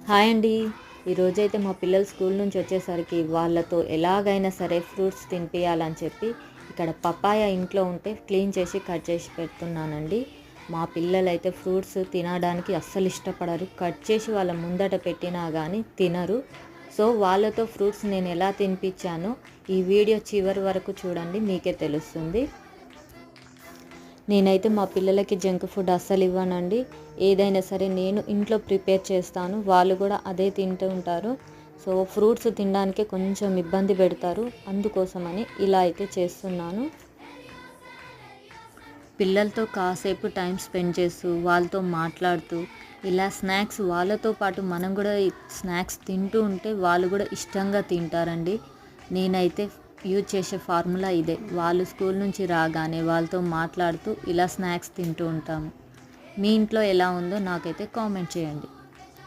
Hi అండి. ఈరోజైతే మా పిల్లలు స్కూల్ నుంచి వచ్చేసరికి వాళ్ళతో ఎలాగైనా సరే ఫ్రూట్స్ తినిపియాలని చెప్పి ఇక్కడ పపాయ ఇంట్లో ఉంటే క్లీన్ చేసి కట్ చేసి పెడుతున్నానండి. మా పిల్లలైతే ఫ్రూట్స్ తినడానికి అస్సలు ఇష్టపడరు. కట్ చేసి వాళ్ళ ముందట పెట్టినా కానీ తినరు. సో వాళ్ళతో ఫ్రూట్స్ నేను ఎలా తినిపించానో ఈ వీడియో చివరి వరకు చూడండి, మీకే తెలుస్తుంది. నేనైతే మా పిల్లలకి జంక్ ఫుడ్ అస్సలు ఇవ్వనండి. ఏదైనా సరే నేను ఇంట్లో ప్రిపేర్ చేస్తాను. వాళ్ళు కూడా అదే తింటూ ఉంటారు. సో ఫ్రూట్స్ తినడానికి కొంచెం ఇబ్బంది పెడతారు. అందుకోసమని ఇలా అయితే చేస్తున్నాను. పిల్లలతో కాసేపు టైం స్పెండ్ చేస్తూ వాళ్ళతో మాట్లాడుతూ ఇలా స్నాక్స్ వాళ్ళతో పాటు మనం కూడా స్నాక్స్ తింటూ ఉంటే వాళ్ళు కూడా ఇష్టంగా తింటారండి. నేనైతే యూజ్ చేసే ఫార్ములా ఇదే. వాళ్ళు స్కూల్ నుంచి రాగానే వాళ్ళతో మాట్లాడుతూ ఇలా స్నాక్స్ తింటూ ఉంటాము. మీ ఇంట్లో ఎలా ఉందో నాకైతే కామెంట్ చేయండి.